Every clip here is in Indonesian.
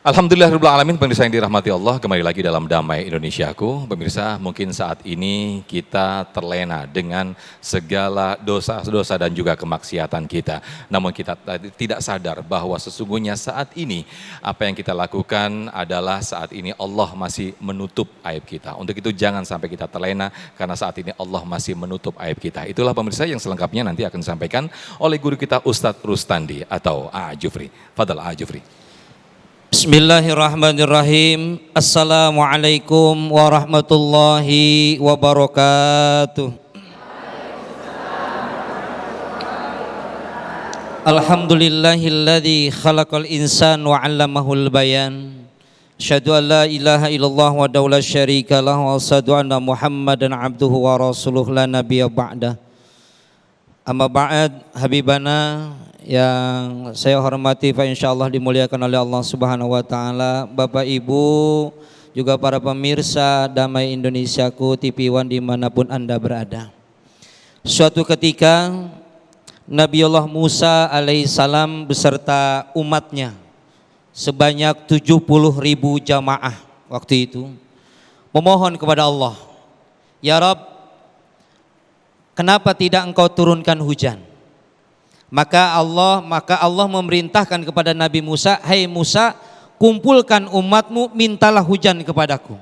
Alhamdulillahirabbil alamin, pemirsa yang dirahmati Allah, kembali lagi dalam Damai Indonesiaku. Pemirsa, mungkin saat ini kita terlena dengan segala dosa-dosa dan juga kemaksiatan kita. Namun kita tidak sadar bahwa sesungguhnya saat ini apa yang kita lakukan adalah saat ini Allah masih menutup aib kita. Untuk itu jangan sampai kita terlena karena saat ini Allah masih menutup aib kita. Itulah pemirsa yang selengkapnya nanti akan disampaikan oleh guru kita Ustadz Rustandi atau A. Jufri. Fadal A. Jufri. Bismillahirrahmanirrahim. Assalamualaikum warahmatullahi wabarakatuh. Alhamdulillahilladzi khalaqal insan wa 'allamahul bayan. Asyhadu an la ilaha illallah wa la syarika lah wa asyhadu anna Muhammadan abduhu wa rasuluh la nabiyya ba'da. Amma ba'd, habibana yang saya hormati fa insyaallah dimuliakan oleh Allah Subhanahu wa taala, Bapak Ibu, juga para pemirsa Damai Indonesiaku TV One dimanapun Anda berada. Suatu ketika Nabiullah Musa alaihissalam beserta umatnya sebanyak 70.000 jamaah waktu itu memohon kepada Allah, "Ya Rabb, kenapa tidak engkau turunkan hujan?" Maka Allah memerintahkan kepada Nabi Musa, "Hai Musa, kumpulkan umatmu, mintalah hujan kepadaku."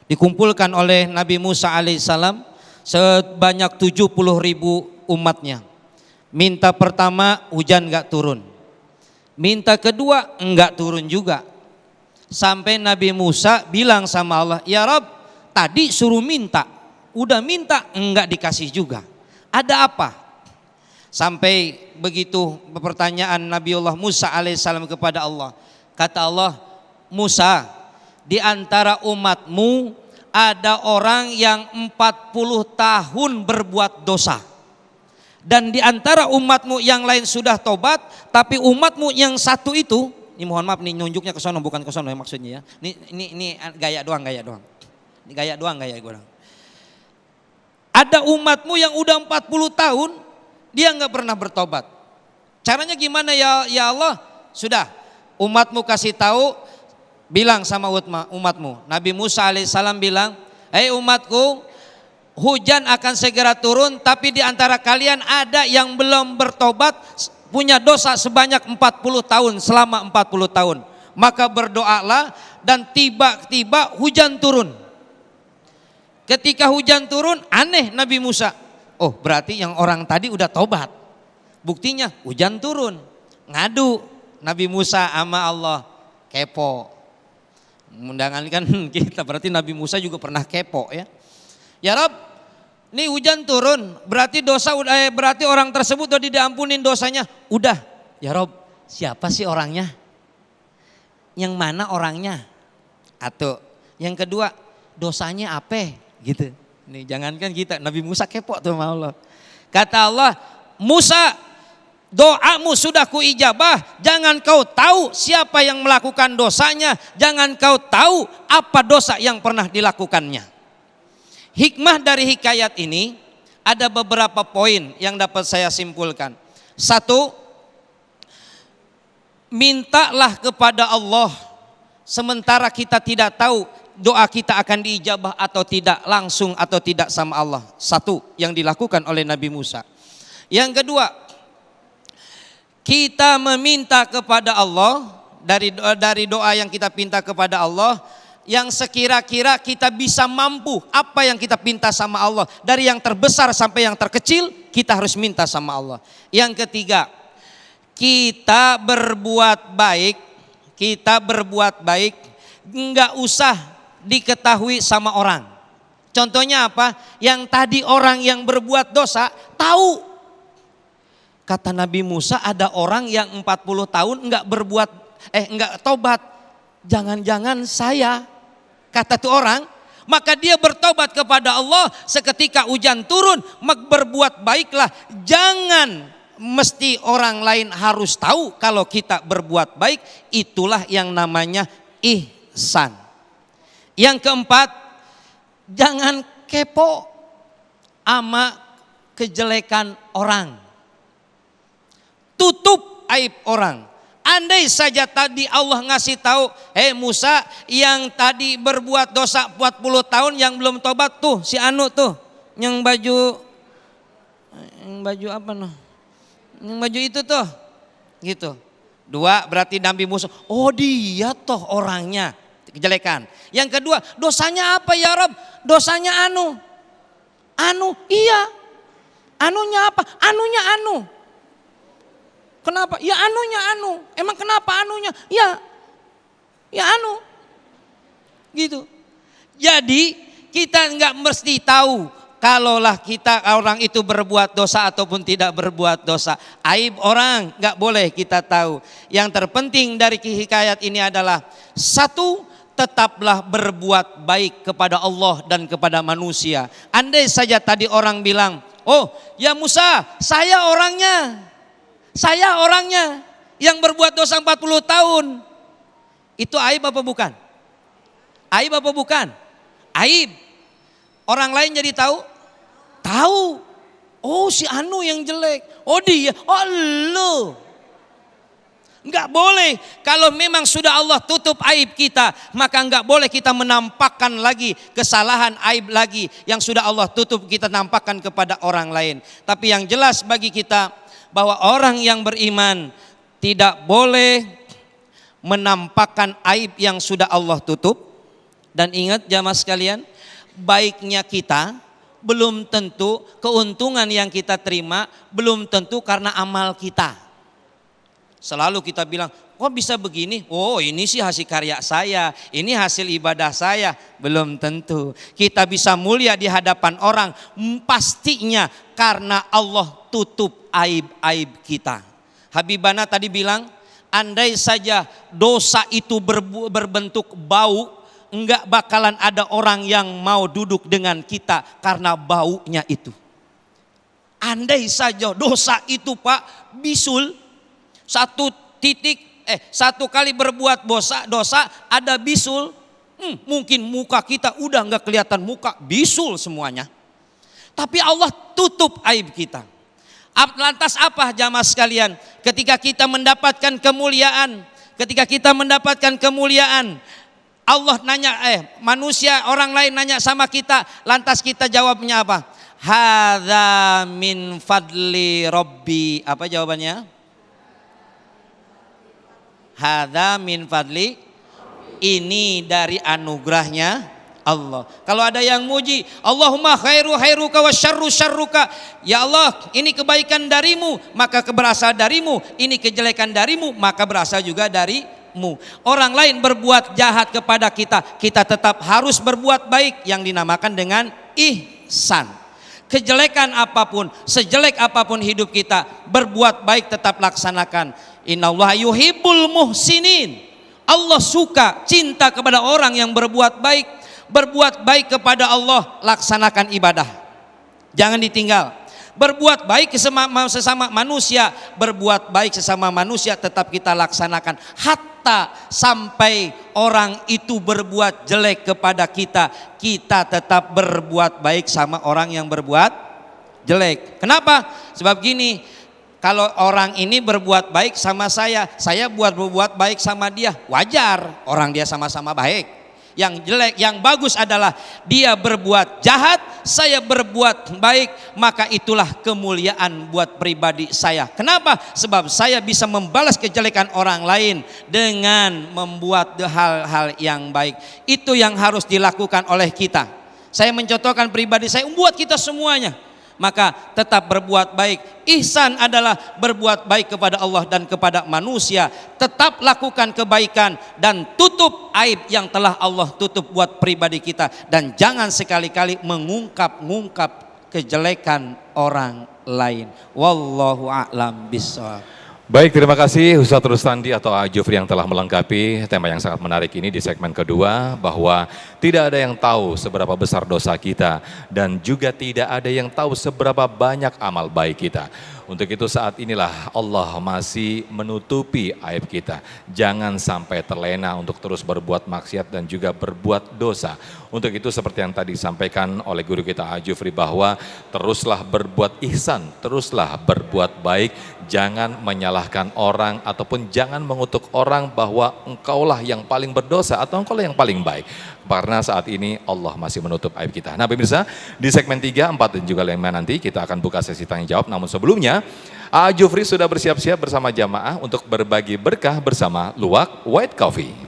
Dikumpulkan oleh Nabi Musa alaihissalam sebanyak 70.000 umatnya. Minta pertama hujan enggak turun. Minta kedua enggak turun juga. Sampai Nabi Musa bilang sama Allah, "Ya Rabb, tadi suruh minta, udah minta enggak dikasih juga. Ada apa?" Sampai begitu pertanyaan Nabiullah Musa alaihissalam kepada Allah. Kata Allah, "Musa, di antara umatmu ada orang yang 40 tahun berbuat dosa. Dan di antara umatmu yang lain sudah tobat, tapi umatmu yang satu itu," ini mohon maaf nih nunjuknya ke sono bukan ke sono ya maksudnya ya. Ini gaya doang. Ini gaya doang. Ada umatmu yang udah 40 tahun dia nggak pernah bertobat. Caranya gimana ya Allah? Sudah, umatmu kasih tahu, bilang sama umatmu. Nabi Musa alaihissalam bilang, "Hei umatku, hujan akan segera turun, tapi di antara kalian ada yang belum bertobat, punya dosa sebanyak 40 tahun, selama 40 tahun. Maka berdoalah dan tiba-tiba hujan turun." Ketika hujan turun, aneh Nabi Musa. Oh, berarti yang orang tadi udah tobat. Buktinya hujan turun. Ngadu Nabi Musa sama Allah, kepo. Undangan kan kita, berarti Nabi Musa juga pernah kepo ya. "Ya Rabb, ini hujan turun, berarti berarti orang tersebut udah diampunin dosanya." "Udah." "Ya Rabb, siapa sih orangnya? Yang mana orangnya?" Atau yang kedua, dosanya apa? Gitu. Nih jangankan kita, Nabi Musa kepo tuh sama Allah. Kata Allah, "Musa, doamu sudah kuijabah, jangan kau tahu siapa yang melakukan dosanya, jangan kau tahu apa dosa yang pernah dilakukannya." Hikmah dari hikayat ini ada beberapa poin yang dapat saya simpulkan. Satu, mintalah kepada Allah sementara kita tidak tahu doa kita akan diijabah atau tidak, langsung atau tidak sama Allah. Satu yang dilakukan oleh Nabi Musa. Yang kedua, kita meminta kepada Allah dari doa yang kita pinta kepada Allah yang sekira-kira kita bisa mampu, apa yang kita pinta sama Allah, dari yang terbesar sampai yang terkecil kita harus minta sama Allah. Yang ketiga, kita berbuat baik enggak usah diketahui sama orang. Contohnya apa? Yang tadi orang yang berbuat dosa tahu. Kata Nabi Musa, ada orang yang 40 tahun enggak tobat. Jangan-jangan saya, kata tuh orang. Maka dia bertobat kepada Allah seketika hujan turun, berbuat baiklah. Jangan mesti orang lain harus tahu kalau kita berbuat baik. Itulah yang namanya ihsan. Yang keempat, jangan kepo sama kejelekan orang. Tutup aib orang. Andai saja tadi Allah ngasih tahu, Musa yang tadi berbuat dosa 40 tahun yang belum tobat tuh, si Anu tuh, yang baju apa noh? Yang baju itu tuh, gitu. 2 berarti Nabi Musa, oh dia toh orangnya, kejelekan. Yang kedua, dosanya apa ya Rob? Dosanya Anu. Iya. Anunya apa? Anunya Anu. Kenapa? Ya anunya Anu. Emang kenapa anunya? Ya Anu. Gitu. Jadi kita nggak mesti tahu kalaulah kita orang itu berbuat dosa ataupun tidak berbuat dosa. Aib orang nggak boleh kita tahu. Yang terpenting dari hikayat ini adalah satu, tetaplah berbuat baik kepada Allah dan kepada manusia. Andai saja tadi orang bilang, oh ya Musa, saya orangnya yang berbuat dosa 40 tahun. Itu aib apa bukan? Aib apa bukan? Aib. Orang lain jadi tahu? Tahu. Oh si Anu yang jelek. Oh dia. Oh lu. Enggak boleh. Kalau memang sudah Allah tutup aib kita, maka enggak boleh kita menampakkan lagi kesalahan aib lagi yang sudah Allah tutup, kita nampakkan kepada orang lain. Tapi yang jelas bagi kita bahwa orang yang beriman tidak boleh menampakkan aib yang sudah Allah tutup. Dan ingat jamaah sekalian, baiknya kita belum tentu, keuntungan yang kita terima belum tentu karena amal kita. Selalu kita bilang, kok bisa begini? Oh ini sih hasil karya saya, ini hasil ibadah saya. Belum tentu. Kita bisa mulia di hadapan orang pastinya karena Allah tutup aib-aib kita. Habibana tadi bilang, andai saja dosa itu berbentuk bau, enggak bakalan ada orang yang mau duduk dengan kita karena baunya itu. Andai saja dosa itu Pak bisul, satu kali berbuat dosa ada bisul, mungkin muka kita udah enggak kelihatan muka, bisul semuanya. Tapi Allah tutup aib kita. Lantas apa jamaah sekalian? Ketika kita mendapatkan kemuliaan, Allah nanya, manusia orang lain nanya sama kita, lantas kita jawabnya apa? Hadza min fadli Rabbi. Apa jawabannya? Hadza min fadli, ini dari anugerahnya Allah. Kalau ada yang muji, Allahumma khairuka wa syarruka. Ya Allah, ini kebaikan darimu, maka berasal darimu. Ini kejelekan darimu, maka berasal juga darimu. Orang lain berbuat jahat kepada kita, kita tetap harus berbuat baik yang dinamakan dengan ihsan. Kejelekan apapun, sejelek apapun hidup kita, berbuat baik tetap laksanakan. Innallaha yuhibbul muhsinin. Allah suka, cinta kepada orang yang berbuat baik. Berbuat baik kepada Allah, laksanakan ibadah, jangan ditinggal. Berbuat baik sesama manusia, berbuat baik sesama manusia tetap kita laksanakan. Hatta sampai orang itu berbuat jelek kepada kita, kita tetap berbuat baik sama orang yang berbuat jelek. Kenapa? Sebab gini, kalau orang ini berbuat baik sama saya berbuat baik sama dia, wajar, orang dia sama-sama baik. Yang jelek, yang bagus adalah dia berbuat jahat, saya berbuat baik, maka itulah kemuliaan buat pribadi saya. Kenapa? Sebab saya bisa membalas kejelekan orang lain dengan membuat hal-hal yang baik. Itu yang harus dilakukan oleh kita. Saya mencontohkan pribadi saya, buat kita semuanya. Maka tetap berbuat baik. Ihsan adalah berbuat baik kepada Allah dan kepada manusia. Tetap lakukan kebaikan dan tutup aib yang telah Allah tutup buat pribadi kita. Dan jangan sekali-kali mengungkap kejelekan orang lain. Wallahu a'lam bishawab. Baik, terima kasih Ustadz Rustandi atau Jufri yang telah melengkapi tema yang sangat menarik ini di segmen kedua, bahwa tidak ada yang tahu seberapa besar dosa kita dan juga tidak ada yang tahu seberapa banyak amal baik kita. Untuk itu saat inilah Allah masih menutupi aib kita. Jangan sampai terlena untuk terus berbuat maksiat dan juga berbuat dosa. Untuk itu seperti yang tadi disampaikan oleh guru kita Jufri, bahwa teruslah berbuat ihsan, teruslah berbuat baik. jangan menyalahkan orang ataupun jangan mengutuk orang bahwa engkaulah yang paling berdosa atau engkaulah yang paling baik. Karena saat ini Allah masih menutup aib kita. Nah pemirsa, di segmen 3, 4 dan juga 5 nanti kita akan buka sesi tanya jawab. Namun sebelumnya, Jufri sudah bersiap-siap bersama jamaah untuk berbagi berkah bersama Luwak White Coffee.